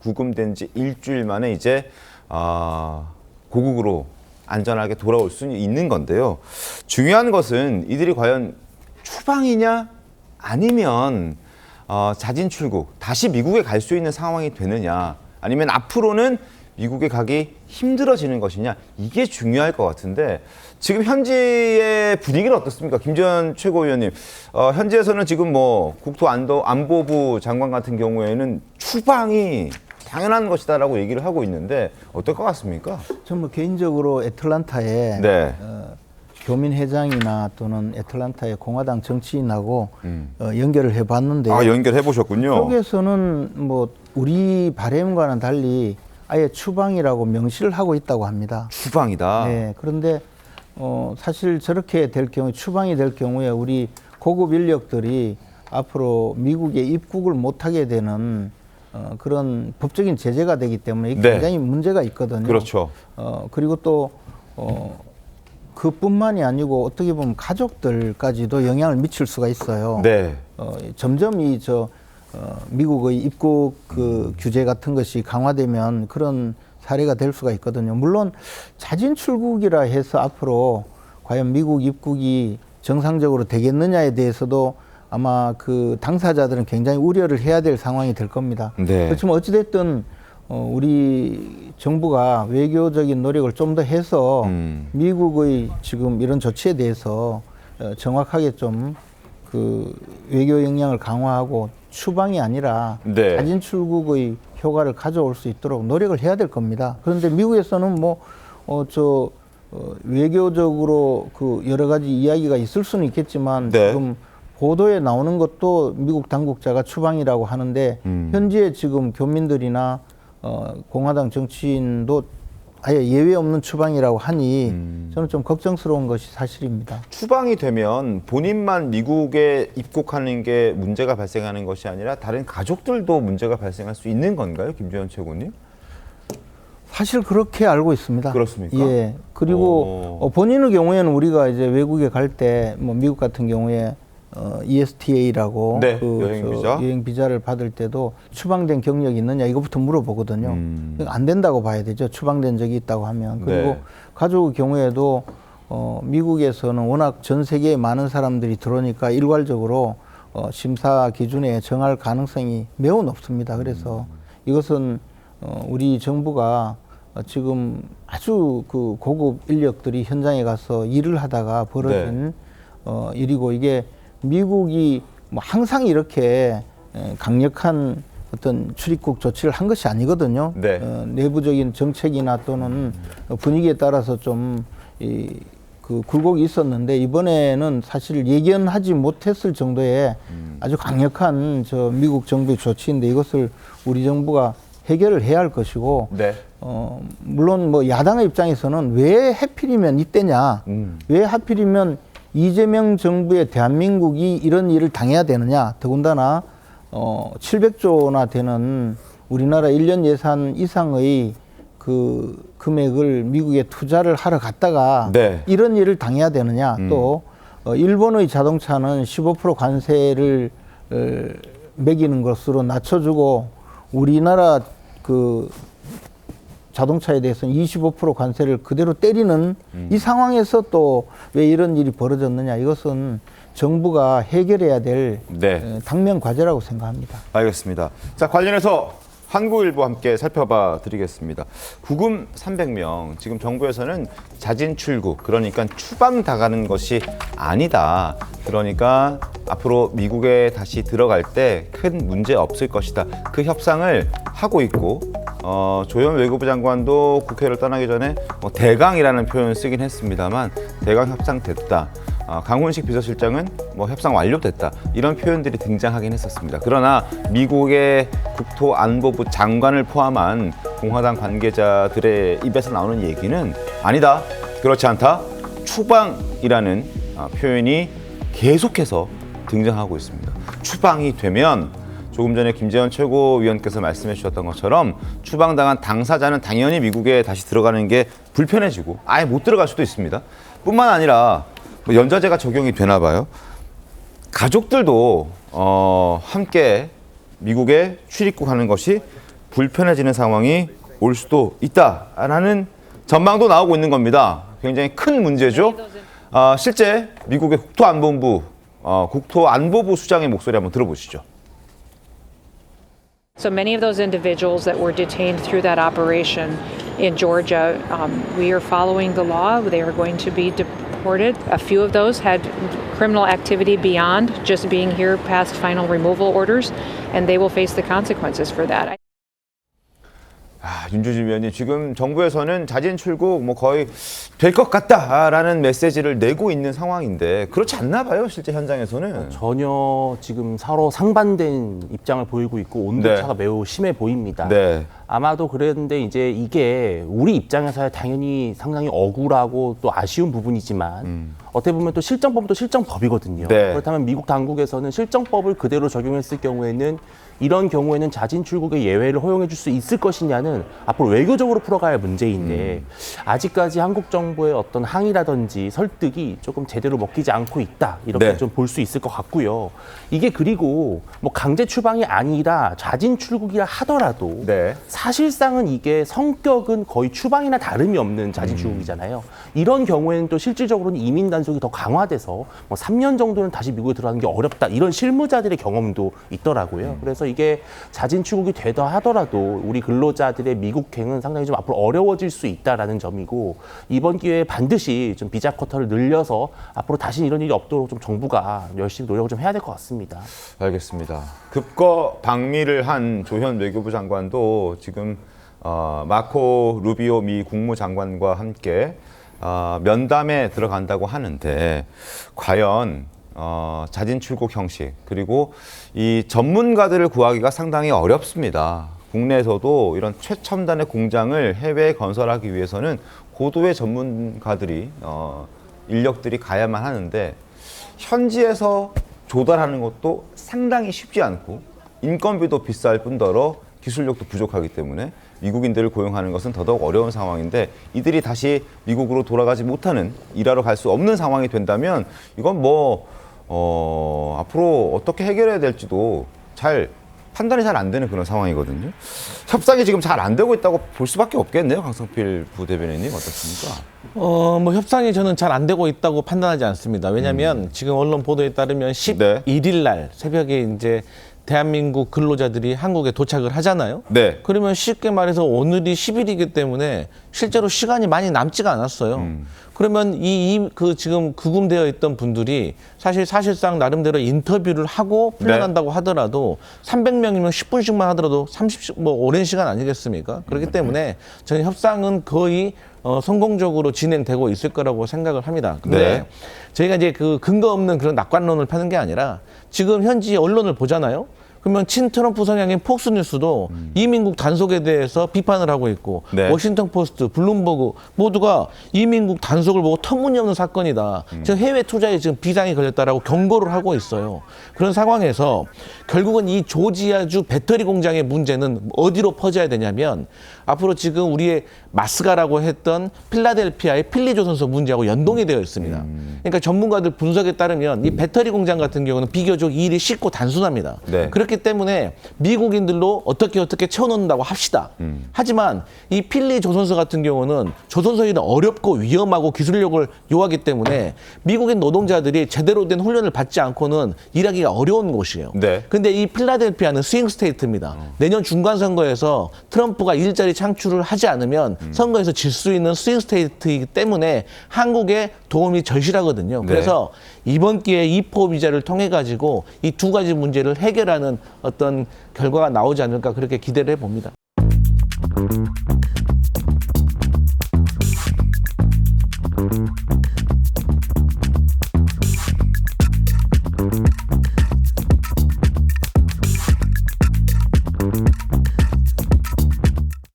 구금된 지 일주일 만에 이제 고국으로 안전하게 돌아올 수 있는 건데요. 중요한 것은 이들이 과연 추방이냐 아니면 자진 출국, 다시 미국에 갈 수 있는 상황이 되느냐, 아니면 앞으로는 미국에 가기 힘들어지는 것이냐, 이게 중요할 것 같은데 지금 현지의 분위기는 어떻습니까? 김재현 최고위원님, 현지에서는 지금 뭐 국토안보부 장관 같은 경우에는 추방이 당연한 것이다라고 얘기를 하고 있는데 어떨 것 같습니까? 저는 뭐 개인적으로 애틀란타에 네. 교민회장이나 또는 애틀란타의 공화당 정치인하고 연결을 해봤는데 연결해 보셨군요. 쪽에서는 뭐 우리 바람과는 달리 아예 추방이라고 명시를 하고 있다고 합니다. 추방이다. 네, 그런데 사실 저렇게 될 경우에 추방이 될 경우에 우리 고급 인력들이 앞으로 미국에 입국을 못하게 되는 그런 법적인 제재가 되기 때문에 이게 굉장히 문제가 있거든요. 그렇죠. 그리고 또 그뿐만이 아니고 어떻게 보면 가족들까지도 영향을 미칠 수가 있어요. 네. 점점 미국의 입국 규제 같은 것이 강화되면 그런 사례가 될 수가 있거든요. 물론 자진 출국이라 해서 앞으로 과연 미국 입국이 정상적으로 되겠느냐에 대해서도 아마 그 당사자들은 굉장히 우려를 해야 될 상황이 될 겁니다. 네. 그렇지만 어찌됐든 우리 정부가 외교적인 노력을 좀 더 해서 미국의 지금 이런 조치에 대해서 정확하게 좀 그 외교 역량을 강화하고 추방이 아니라 네. 자진 출국의 효과를 가져올 수 있도록 노력을 해야 될 겁니다. 그런데 미국에서는 외교적으로 그 여러 가지 이야기가 있을 수는 있겠지만 네. 지금 보도에 나오는 것도 미국 당국자가 추방이라고 하는데 현지에 지금 교민들이나 공화당 정치인도 아예 예외 없는 추방이라고 하니 저는 좀 걱정스러운 것이 사실입니다. 추방이 되면 본인만 미국에 입국하는 게 문제가 발생하는 것이 아니라 다른 가족들도 문제가 발생할 수 있는 건가요, 김재현 최고님? 사실 그렇게 알고 있습니다. 그렇습니까? 예. 그리고 본인의 경우에는 우리가 이제 외국에 갈 때 뭐 미국 같은 경우에 ESTA라고 네, 여행 비자를 받을 때도 추방된 경력이 있느냐 이거부터 물어보거든요. 안 된다고 봐야 되죠. 추방된 적이 있다고 하면. 그리고 네. 가족의 경우에도 미국에서는 워낙 전 세계에 많은 사람들이 들어오니까 일괄적으로 심사 기준에 정할 가능성이 매우 높습니다. 그래서 이것은 우리 정부가 지금 아주 그 고급 인력들이 현장에 가서 일을 하다가 벌어진 일이고, 이게 미국이 뭐 항상 이렇게 강력한 어떤 출입국 조치를 한 것이 아니거든요. 네. 내부적인 정책이나 또는 분위기에 따라서 좀 그 굴곡이 있었는데 이번에는 사실 예견하지 못했을 정도의 아주 강력한 미국 정부의 조치인데 이것을 우리 정부가 해결을 해야 할 것이고, 네. 물론 뭐 야당의 입장에서는 왜 하필이면 이때냐, 왜 하필이면 이재명 정부의 대한민국이 이런 일을 당해야 되느냐, 더군다나 700조나 되는 우리나라 1년 예산 이상의 그 금액을 미국에 투자를 하러 갔다가 네. 이런 일을 당해야 되느냐, 또 일본의 자동차는 15% 관세를 매기는 것으로 낮춰주고 우리나라 그 자동차에 대해서는 25% 관세를 그대로 때리는 이 상황에서 또 왜 이런 일이 벌어졌느냐, 이것은 정부가 해결해야 될 당면 과제라고 생각합니다. 알겠습니다. 자, 관련해서 한국일보 함께 살펴봐 드리겠습니다. 구금 300명, 지금 정부에서는 자진 출국, 그러니까 추방 당하는 것이 아니다. 그러니까 앞으로 미국에 다시 들어갈 때 큰 문제 없을 것이다. 그 협상을 하고 있고, 조현 외교부 장관도 국회를 떠나기 전에 대강이라는 표현을 쓰긴 했습니다만 대강 협상됐다. 강훈식 비서실장은 협상 완료됐다. 이런 표현들이 등장하긴 했었습니다. 그러나 미국의 국토안보부 장관을 포함한 공화당 관계자들의 입에서 나오는 얘기는 아니다, 그렇지 않다, 추방이라는 표현이 계속해서 등장하고 있습니다. 추방이 되면 조금 전에 김재현 최고위원께서 말씀해 주셨던 것처럼 추방당한 당사자는 당연히 미국에 다시 들어가는 게 불편해지고 아예 못 들어갈 수도 있습니다. 뿐만 아니라 연좌제가 적용이 되나 봐요. 가족들도 함께 미국에 출입국하는 것이 불편해지는 상황이 올 수도 있다라는 전망도 나오고 있는 겁니다. 굉장히 큰 문제죠. 실제 미국의 국토안보부 수장의 목소리 한번 들어보시죠. So many of those individuals that were detained through that operation in Georgia, we are following the law. They are going to be deported. A few of those had criminal activity beyond just being here past final removal orders, and they will face the consequences for that. 윤주진 위원님, 지금 정부에서는 자진 출국 뭐 거의 될 것 같다라는 메시지를 내고 있는 상황인데 그렇지 않나 봐요, 실제 현장에서는. 전혀 지금 서로 상반된 입장을 보이고 있고 온도차가 매우 심해 보입니다. 네. 아마도 그랬는데 이제 이게 우리 입장에서야 당연히 상당히 억울하고 또 아쉬운 부분이지만 어떻게 보면 또 실정법도 실정법이거든요. 네. 그렇다면 미국 당국에서는 실정법을 그대로 적용했을 경우에는 이런 경우에는 자진 출국의 예외를 허용해 줄 수 있을 것이냐는 앞으로 외교적으로 풀어가야 할 문제인데 아직까지 한국 정부의 어떤 항의라든지 설득이 조금 제대로 먹히지 않고 있다 이렇게 네. 좀 볼 수 있을 것 같고요. 이게 그리고 뭐 강제 추방이 아니라 자진 출국이라 하더라도 네. 사실상은 이게 성격은 거의 추방이나 다름이 없는 자진 출국이잖아요. 이런 경우에는 또 실질적으로는 이민 단속이 더 강화돼서 뭐 3년 정도는 다시 미국에 들어가는 게 어렵다 이런 실무자들의 경험도 있더라고요. 그래서 이게 자진 출국이 되다 하더라도 우리 근로자들의 미국행은 상당히 좀 앞으로 어려워질 수 있다라는 점이고 이번 기회에 반드시 좀 비자 쿼터를 늘려서 앞으로 다시 이런 일이 없도록 좀 정부가 열심히 노력을 좀 해야 될 것 같습니다. 알겠습니다. 급거 방미를 한 조현 외교부 장관도 지금 마코 루비오 미 국무장관과 함께 면담에 들어간다고 하는데 과연 자진 출국 형식 그리고 이 전문가들을 구하기가 상당히 어렵습니다. 국내에서도 이런 최첨단의 공장을 해외에 건설하기 위해서는 고도의 전문가들이 인력들이 가야만 하는데 현지에서 조달하는 것도 상당히 쉽지 않고 인건비도 비쌀 뿐더러 기술력도 부족하기 때문에 미국인들을 고용하는 것은 더더욱 어려운 상황인데 이들이 다시 미국으로 돌아가지 못하는 일하러 갈 수 없는 상황이 된다면 이건 뭐 앞으로 어떻게 해결해야 될지도 판단이 잘 안 되는 그런 상황이거든요. 협상이 지금 잘 안 되고 있다고 볼 수밖에 없겠네요. 강성필 부대변인님 어떻습니까? 뭐 협상이 저는 잘 안 되고 있다고 판단하지 않습니다. 왜냐하면 지금 언론 보도에 따르면 11일 날 새벽에 이제 대한민국 근로자들이 한국에 도착을 하잖아요. 네. 그러면 쉽게 말해서 오늘이 10일이기 때문에 실제로 시간이 많이 남지가 않았어요. 그러면 지금 구금되어 있던 분들이 사실상 나름대로 인터뷰를 하고 풀려난다고 하더라도 300명이면 10분씩만 하더라도 30분 뭐 오랜 시간 아니겠습니까? 그렇기 때문에 저는 협상은 거의 성공적으로 진행되고 있을 거라고 생각을 합니다. 근데 네. 저희가 이제 그 근거 없는 그런 낙관론을 펴는 게 아니라 지금 현지 언론을 보잖아요. 그러면 친트럼프 성향인 폭스뉴스도 이민국 단속에 대해서 비판을 하고 있고 네. 워싱턴 포스트, 블룸버그 모두가 이민국 단속을 보고 터무니없는 사건이다. 지금 해외 투자에 지금 비상이 걸렸다라고 경고를 하고 있어요. 그런 상황에서 결국은 이 조지아주 배터리 공장의 문제는 어디로 퍼져야 되냐면 앞으로 지금 우리의 마스가라고 했던 필라델피아의 필리조선소 문제하고 연동이 되어 있습니다. 그러니까 전문가들 분석에 따르면 이 배터리 공장 같은 경우는 비교적 일이 쉽고 단순합니다. 네. 그렇기 때문에 미국인들로 어떻게 채워놓는다고 합시다. 하지만 이 필리조선소 같은 경우는 조선소 일은 어렵고 위험하고 기술력을 요하기 때문에 미국인 노동자들이 제대로 된 훈련을 받지 않고는 일하기가 어려운 곳이에요. 네. 근데 이 필라델피아는 스윙 스테이트입니다. 내년 중간 선거에서 트럼프가 일자리 창출을 하지 않으면 선거에서 질 수 있는 스윙 스테이트이기 때문에 한국에 도움이 절실하거든요. 네. 그래서 이번 기회에 E4 비자를 통해 가지고 이 두 가지 문제를 해결하는 어떤 결과가 나오지 않을까 그렇게 기대를 해봅니다.